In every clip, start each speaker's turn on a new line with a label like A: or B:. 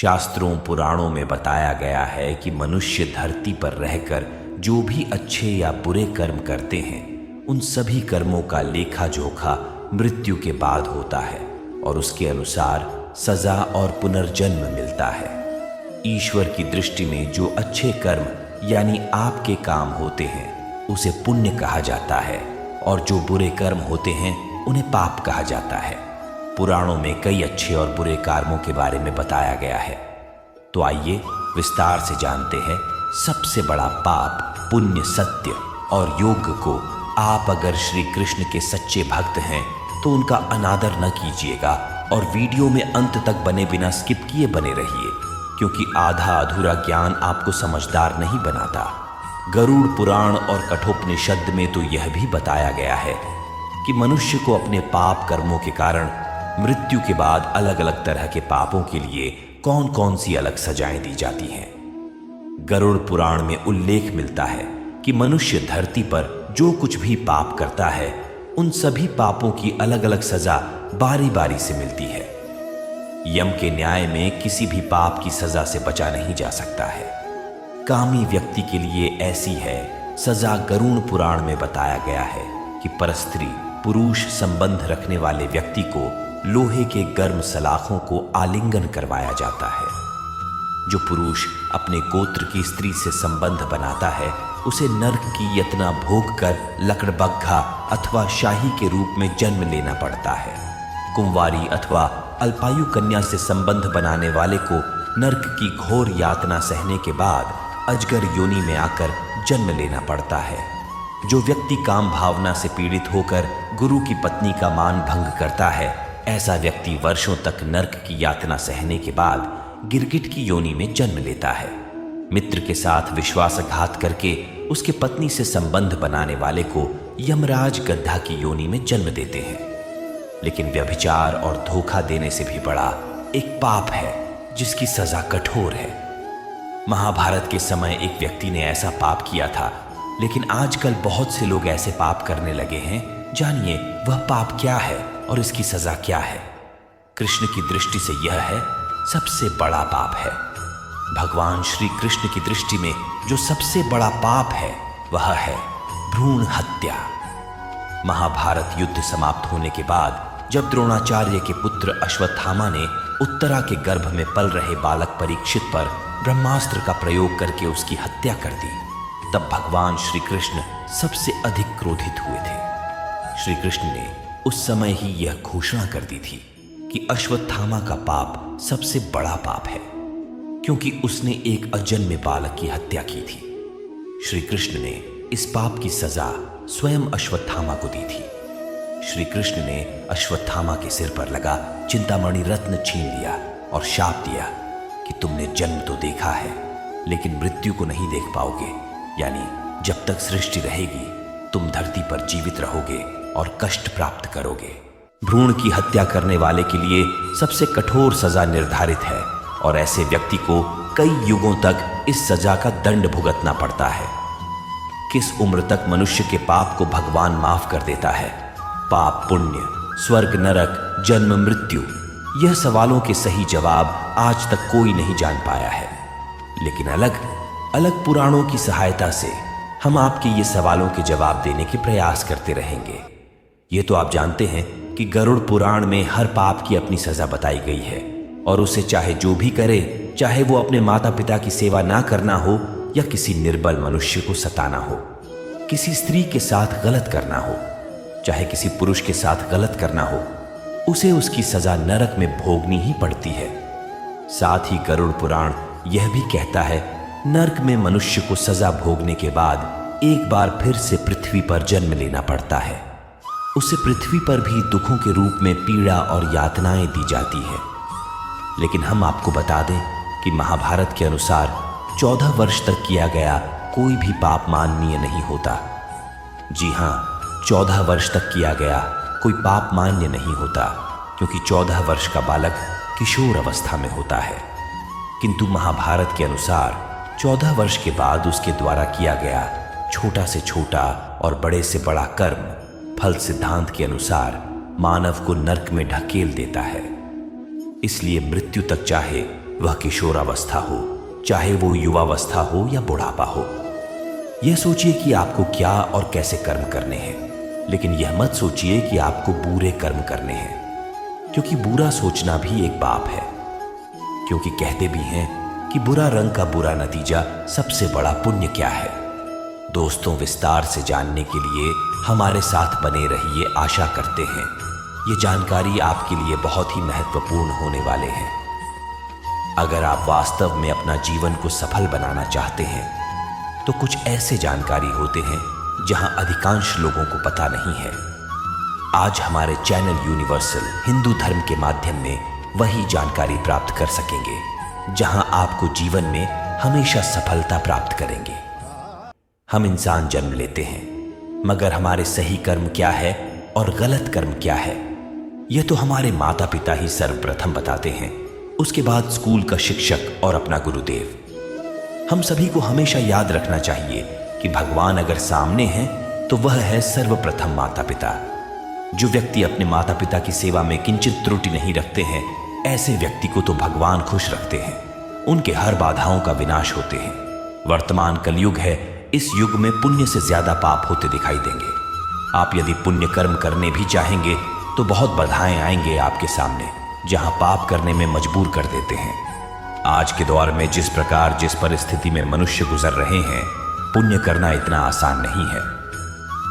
A: शास्त्रों पुराणों में बताया गया है कि मनुष्य धरती पर रहकर जो भी अच्छे या बुरे कर्म करते हैं उन सभी कर्मों का लेखा जोखा मृत्यु के बाद होता है और उसके अनुसार सजा और पुनर्जन्म मिलता है। ईश्वर की दृष्टि में जो अच्छे कर्म यानी आपके काम होते हैं उसे पुण्य कहा जाता है और जो बुरे कर्म होते हैं उन्हें पाप कहा जाता है। पुराणों में कई अच्छे और बुरे कर्मों के बारे में बताया गया है, तो आइए विस्तार से जानते हैं। सबसे बड़ा पाप पुण्य, सत्य और योग को आप अगर श्री कृष्ण के सच्चे भक्त हैं तो उनका अनादर न कीजिएगा और वीडियो में अंत तक बने बिना स्किप किए बने रहिए, क्योंकि आधा अधूरा ज्ञान आपको समझदार नहीं बनाता। गरुड़ पुराण और कठोपनिषद में तो यह भी बताया गया है कि मनुष्य को अपने पाप कर्मों के कारण मृत्यु के बाद अलग अलग तरह के पापों के लिए कौन कौन सी अलग सजाएं दी जाती हैं। गरुड़ पुराण में उल्लेख मिलता है कि मनुष्य धरती पर जो कुछ भी पाप करता है उन सभी पापों की अलग अलग सजा बारी बारी से मिलती है। यम के न्याय में किसी भी पाप की सजा से बचा नहीं जा सकता है। कामी व्यक्ति के लिए ऐसी है सजा। गरुड़ पुराण में बताया गया है कि परस्त्री पुरुष संबंध रखने वाले व्यक्ति को लोहे के गर्म सलाखों को आलिंगन करवाया जाता है। जो पुरुष अपने गोत्र की स्त्री से संबंध बनाता है उसे नरक की यातना भोग कर लकड़बग्घा अथवा शाही के रूप में जन्म लेना पड़ता है। कुंवारी अथवा अल्पायु कन्या से संबंध बनाने वाले को नरक की घोर यातना सहने के बाद अजगर योनि में आकर जन्म लेना पड़ता है। जो व्यक्ति काम भावना से पीड़ित होकर गुरु की पत्नी का मान भंग करता है, ऐसा व्यक्ति वर्षों तक नरक की यातना सहने के बाद गिरगिट की योनि में जन्म लेता है। मित्र के साथ विश्वासघात करके उसके पत्नी से संबंध बनाने वाले को यमराज गड्ढा की योनि में जन्म देते हैं। लेकिन व्यभिचार और धोखा देने से भी बड़ा एक पाप है जिसकी सजा कठोर है। महाभारत के समय एक व्यक्ति ने ऐसा पाप किया था, लेकिन आजकल बहुत से लोग ऐसे पाप करने लगे हैं। जानिए वह पाप क्या है और इसकी सजा क्या है। कृष्ण की दृष्टि से यह है सबसे बड़ा पाप है। भगवान श्री कृष्ण की दृष्टि में जो सबसे बड़ा पाप है वह है भ्रूण हत्या। महाभारत युद्ध समाप्त होने के बाद जब द्रोणाचार्य के पुत्र अश्वत्थामा ने उत्तरा के गर्भ में पल रहे बालक परीक्षित पर ब्रह्मास्त्र का प्रयोग करके उसकी हत्या कर दी, तब भगवान श्री कृष्ण सबसे अधिक क्रोधित हुए थे। श्री कृष्ण ने उस समय ही यह घोषणा कर दी थी कि अश्वत्थामा का पाप सबसे बड़ा पाप है, क्योंकि उसने एक अजन्मे बालक की हत्या की थी। श्री कृष्ण ने इस पाप की सजा स्वयं अश्वत्थामा को दी थी। श्री कृष्ण ने अश्वत्थामा के सिर पर लगा चिंतामणि रत्न छीन लिया और शाप दिया कि तुमने जन्म तो देखा है लेकिन मृत्यु को नहीं देख पाओगे, यानी जब तक सृष्टि रहेगी तुम धरती पर जीवित रहोगे और कष्ट प्राप्त करोगे। भ्रूण की हत्या करने वाले के लिए सबसे कठोर सजा निर्धारित है और ऐसे व्यक्ति को कई युगों तक इस सजा का दंड भुगतना पड़ता है। किस उम्र तक मनुष्य के पाप को भगवान माफ कर देता है? पाप, पुण्य, स्वर्ग, नरक, जन्म, मृत्यु, यह सवालों के सही जवाब आज तक कोई नहीं जान पाया है। लेकिन अलग अलग पुराणों की सहायता से हम आपके ये सवालों के जवाब देने के प्रयास करते रहेंगे। ये तो आप जानते हैं कि गरुड़ पुराण में हर पाप की अपनी सजा बताई गई है और उसे चाहे जो भी करे, चाहे वो अपने माता पिता की सेवा ना करना हो या किसी निर्बल मनुष्य को सताना हो, किसी स्त्री के साथ गलत करना हो, चाहे किसी पुरुष के साथ गलत करना हो, उसे उसकी सजा नरक में भोगनी ही पड़ती है। साथ ही गरुड़ पुराण यह भी कहता है नरक में मनुष्य को सजा भोगने के बाद एक बार फिर से पृथ्वी पर जन्म लेना पड़ता है। उसे पृथ्वी पर भी दुखों के रूप में पीड़ा और यातनाएं दी जाती है। लेकिन हम आपको बता दें कि महाभारत के अनुसार 14 वर्ष तक किया गया कोई भी पाप माननीय नहीं होता। जी हाँ, 14 वर्ष तक किया गया कोई पाप मान्य नहीं होता, क्योंकि 14 वर्ष का बालक किशोर अवस्था में होता है। किंतु महाभारत के अनुसार 14 वर्ष के बाद उसके द्वारा किया गया छोटा से छोटा और बड़े से बड़ा कर्म फल सिद्धांत के अनुसार मानव को नरक में ढकेल देता है। इसलिए मृत्यु तक चाहे वह किशोरावस्था हो, चाहे वो युवावस्था हो या बुढ़ापा हो। यह सोचिए कि आपको क्या और कैसे कर्म करने हैं, लेकिन यह मत सोचिए कि आपको बुरे कर्म करने हैं, क्योंकि बुरा सोचना भी एक पाप है। क्योंकि कहते भी हैं कि बुरा रंग का बुरा नतीजा सबसे बड़ा पुण्य क्या है। दोस्तों, विस्तार से जानने के लिए हमारे साथ बने रहिए, आशा करते हैं ये जानकारी आपके लिए बहुत ही महत्वपूर्ण होने वाले हैं। अगर आप वास्तव में अपना जीवन को सफल बनाना चाहते हैं तो कुछ ऐसे जानकारी होते हैं जहां अधिकांश लोगों को पता नहीं है। आज हमारे चैनल यूनिवर्सल हिंदू धर्म के माध्यम में वही जानकारी प्राप्त कर सकेंगे जहां आपको जीवन में हमेशा सफलता प्राप्त करेंगे। हम इंसान जन्म लेते हैं, मगर हमारे सही कर्म क्या है और गलत कर्म क्या है यह तो हमारे माता पिता ही सर्वप्रथम बताते हैं, उसके बाद स्कूल का शिक्षक और अपना गुरुदेव। हम सभी को हमेशा याद रखना चाहिए कि भगवान अगर सामने हैं तो वह है सर्वप्रथम माता पिता। जो व्यक्ति अपने माता पिता की सेवा में किंचित त्रुटि नहीं रखते हैं, ऐसे व्यक्ति को तो भगवान खुश रखते हैं, उनके हर बाधाओं का विनाश होते हैं। वर्तमान कलयुग है, इस युग में पुण्य से ज्यादा पाप होते दिखाई देंगे। आप यदि पुण्य कर्म करने भी चाहेंगे तो बहुत बाधाएं आएंगे आपके सामने, जहां पाप करने में मजबूर कर देते हैं। आज के दौर में जिस प्रकार जिस परिस्थिति में मनुष्य गुजर रहे हैं, पुण्य करना इतना आसान नहीं है।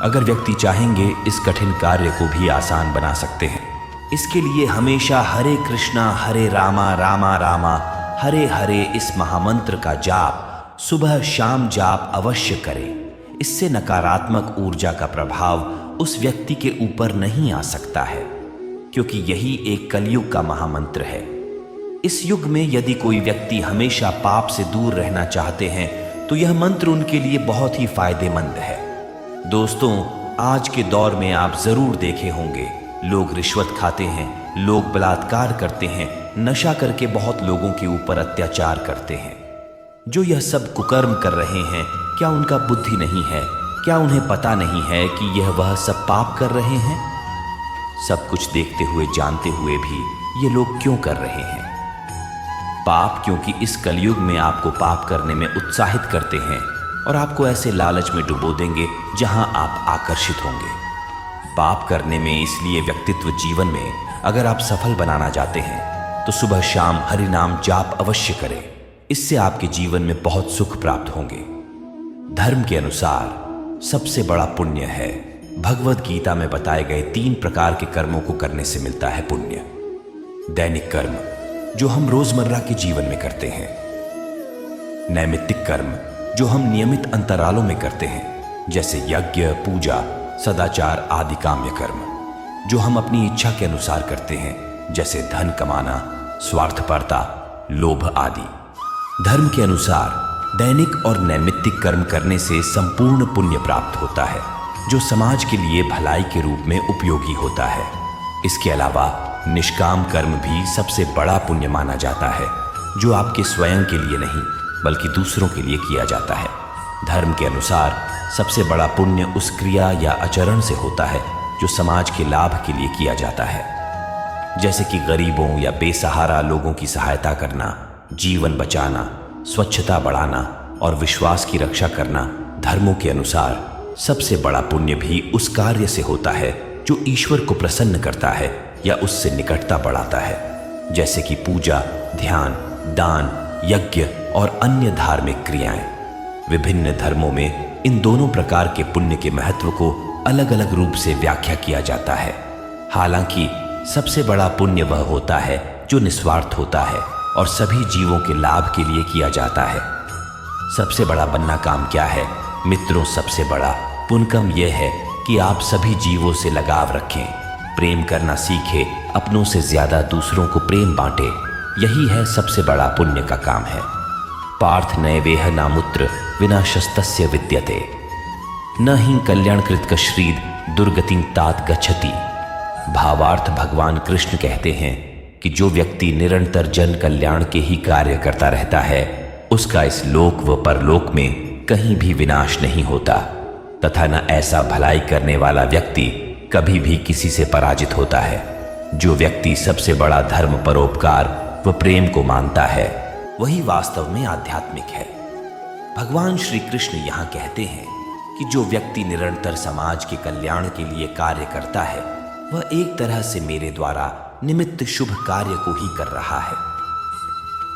A: अगर व्यक्ति चाहेंगे इस कठिन कार्य को भी आसान बना सकते हैं। इसके लिए हमेशा हरे कृष्णा हरे रामा रामा रामा हरे हरे इस महामंत्र का जाप सुबह शाम जाप अवश्य करें। इससे नकारात्मक ऊर्जा का प्रभाव उस व्यक्ति के ऊपर नहीं आ सकता है, क्योंकि यही एक कलयुग का महामंत्र है। इस युग में यदि कोई व्यक्ति हमेशा पाप से दूर रहना चाहते हैं तो यह मंत्र उनके लिए बहुत ही फायदेमंद है। दोस्तों, आज के दौर में आप जरूर देखे होंगे, लोग रिश्वत खाते हैं, लोग बलात्कार करते हैं, नशा करके बहुत लोगों के ऊपर अत्याचार करते हैं। जो यह सब कुकर्म कर रहे हैं, क्या उनका बुद्धि नहीं है? क्या उन्हें पता नहीं है कि यह वह सब पाप कर रहे हैं? सब कुछ देखते हुए जानते हुए भी ये लोग क्यों कर रहे हैं पाप? क्योंकि इस कलयुग में आपको पाप करने में उत्साहित करते हैं और आपको ऐसे लालच में डुबो देंगे जहां आप आकर्षित होंगे पाप करने में। इसलिए व्यक्तित्व जीवन में अगर आप सफल बनाना चाहते हैं तो सुबह शाम हरि नाम जाप अवश्य करें। इससे आपके जीवन में बहुत सुख प्राप्त होंगे। धर्म के अनुसार सबसे बड़ा पुण्य है, भगवद गीता में बताए गए 3 प्रकार के कर्मों को करने से मिलता है पुण्य। दैनिक कर्म, जो हम रोजमर्रा के जीवन में करते हैं। नैमित्तिक कर्म, जो हम नियमित अंतरालों में करते हैं, जैसे यज्ञ, पूजा, सदाचार आदि काम्य कर्म, जो हम अपनी इच्छा के अनुसार करते हैं, जैसे धन कमाना, स्वार्थपरता, लोभ आदि। धर्म के अनुसार दैनिक और नैमित्तिक कर्म करने से संपूर्ण पुण्य प्राप्त होता है, जो समाज के लिए भलाई के रूप में उपयोगी होता है। इसके अलावा निष्काम कर्म भी सबसे बड़ा पुण्य माना जाता है, जो आपके स्वयं के लिए नहीं बल्कि दूसरों के लिए किया जाता है। धर्म के अनुसार सबसे बड़ा पुण्य उस क्रिया या आचरण से होता है जो समाज के लाभ के लिए किया जाता है, जैसे कि गरीबों या बेसहारा लोगों की सहायता करना, जीवन बचाना, स्वच्छता बढ़ाना और विश्वास की रक्षा करना। धर्मों के अनुसार सबसे बड़ा पुण्य भी उस कार्य से होता है जो ईश्वर को प्रसन्न करता है या उससे निकटता बढ़ाता है, जैसे कि पूजा, ध्यान, दान, यज्ञ और अन्य धार्मिक क्रियाएं। विभिन्न धर्मों में इन दोनों प्रकार के पुण्य के महत्व को अलग अलग रूप से व्याख्या किया जाता है। हालांकि सबसे बड़ा पुण्य वह होता है जो निस्वार्थ होता है और सभी जीवों के लाभ के लिए किया जाता है। सबसे बड़ा बनना काम क्या है? मित्रों, सबसे बड़ा पुण्यकर्म यह है कि आप सभी जीवों से लगाव रखें, प्रेम करना सीखें, अपनों से ज्यादा दूसरों को प्रेम बांटे। यही है सबसे बड़ा पुण्य का काम है। पार्थ नैवेह नामुत्र विनाशस्तस्य विद्यते न ही कल्याणकृत कश्रीद दुर्गतिं तात गच्छति। भावार्थ, भगवान कृष्ण कहते हैं कि जो व्यक्ति निरंतर जन कल्याण के ही कार्य करता रहता है, उसका इस लोक व परलोक में कहीं भी विनाश नहीं होता, तथा न ऐसा भलाई करने वाला व्यक्ति कभी भी किसी से पराजित होता है। जो व्यक्ति सबसे बड़ा धर्म, परोपकार वह प्रेम को मानता है, वही वास्तव में आध्यात्मिक है। भगवान श्री कृष्ण यहाँ कहते हैं कि जो व्यक्ति निरंतर समाज के कल्याण के लिए कार्य करता है वह एक तरह से मेरे द्वारा निमित्त शुभ कार्य को ही कर रहा है।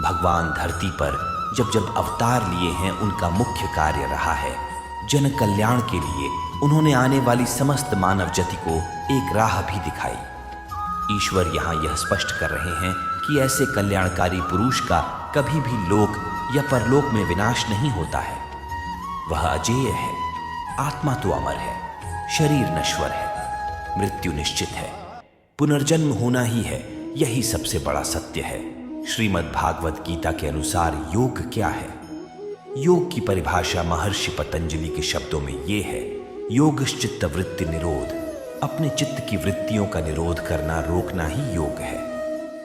A: भगवान धरती पर जब जब अवतार लिए हैं उनका मुख्य कार्य रहा है जन कल्याण के लिए। उन्होंने आने वाली समस्त मानव जाति को एक राह भी दिखाई। ईश्वर यहाँ यह स्पष्ट कर रहे हैं कि ऐसे कल्याणकारी पुरुष का कभी भी लोक या परलोक में विनाश नहीं होता है। वह अजेय है, आत्मा तो अमर है, शरीर नश्वर है, मृत्यु निश्चित है, पुनर्जन्म होना ही है, यही सबसे बड़ा सत्य है। श्रीमद् भागवत गीता के अनुसार योग क्या है? योग की परिभाषा महर्षि पतंजलि के शब्दों में ये है, योगश्चित्त वृत्ति निरोध। अपने चित्त की वृत्तियों का निरोध करना, रोकना ही योग है।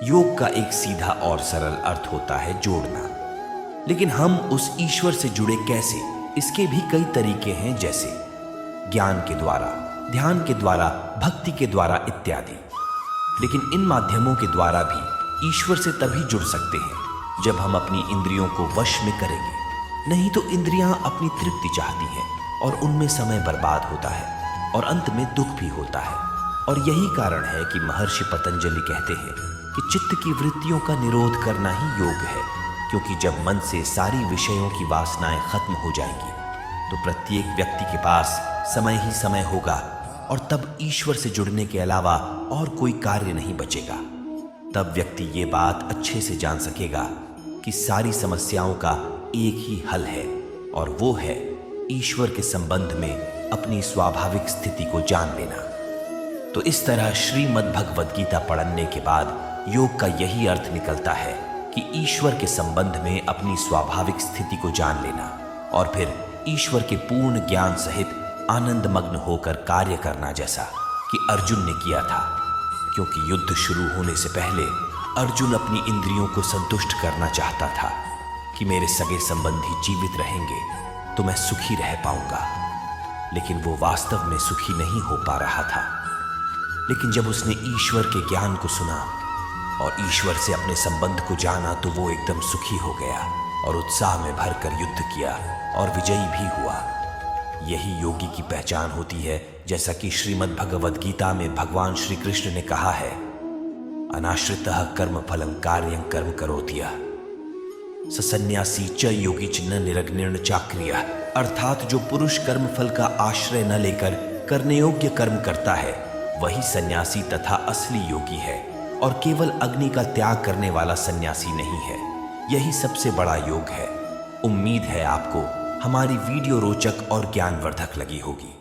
A: योग का एक सीधा और सरल अर्थ होता है जोड़ना। लेकिन हम उस ईश्वर से जुड़े कैसे? इसके भी कई तरीके हैं, जैसे ज्ञान के द्वारा, ध्यान के द्वारा, भक्ति के द्वारा इत्यादि। लेकिन इन माध्यमों के द्वारा भी ईश्वर से तभी जुड़ सकते हैं जब हम अपनी इंद्रियों को वश में करेंगे। नहीं तो इंद्रियां अपनी तृप्ति चाहती हैं और उनमें समय बर्बाद होता है और अंत में दुख भी होता है। और यही कारण है कि महर्षि पतंजलि कहते हैं कि चित्त की वृत्तियों का निरोध करना ही योग है, क्योंकि जब मन से सारी विषयों की वासनाएं खत्म हो जाएंगी तो प्रत्येक व्यक्ति के पास समय ही समय होगा और तब ईश्वर से जुड़ने के अलावा और कोई कार्य नहीं बचेगा। तब व्यक्ति ये बात अच्छे से जान सकेगा कि सारी समस्याओं का एक ही हल है और वो है ईश्वर के संबंध में अपनी स्वाभाविक स्थिति को जान लेना। तो इस तरह श्रीमद् भगवद गीता पढ़ने के बाद योग का यही अर्थ निकलता है कि ईश्वर के संबंध में अपनी स्वाभाविक स्थिति को जान लेना और फिर ईश्वर के पूर्ण ज्ञान सहित आनंद मग्न होकर कार्य करना, जैसा कि अर्जुन ने किया था। क्योंकि युद्ध शुरू होने से पहले अर्जुन अपनी इंद्रियों को संतुष्ट करना चाहता था कि मेरे सगे संबंधी जीवित रहेंगे तो मैं सुखी रह पाऊंगा, लेकिन वो वास्तव में सुखी नहीं हो पा रहा था। लेकिन जब उसने ईश्वर के ज्ञान को सुना और ईश्वर से अपने संबंध को जाना तो वो एकदम सुखी हो गया और उत्साह में भरकर युद्ध किया और विजयी भी हुआ। यही योगी की पहचान होती है, जैसा कि श्रीमद् भगवद गीता में भगवान श्री कृष्ण ने कहा है, अनाश्रितः कर्म फलं कार्यं कर्म करोति सन्यासी च योगी च न निरग्निर्न चाक्रिय। अर्थात जो पुरुष कर्म फल का आश्रय न लेकर करने योग्य कर्म करता है वही सन्यासी तथा असली योगी है और केवल अग्नि का त्याग करने वाला सन्यासी नहीं है। यही सबसे बड़ा योग है। उम्मीद है आपको हमारी वीडियो रोचक और ज्ञानवर्धक लगी होगी।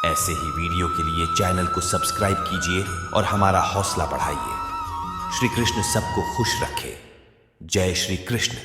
A: ऐसे ही वीडियो के लिए चैनल को सब्सक्राइब कीजिए और हमारा हौसला बढ़ाइए। श्री कृष्ण सबको खुश रखे। जय श्री कृष्ण।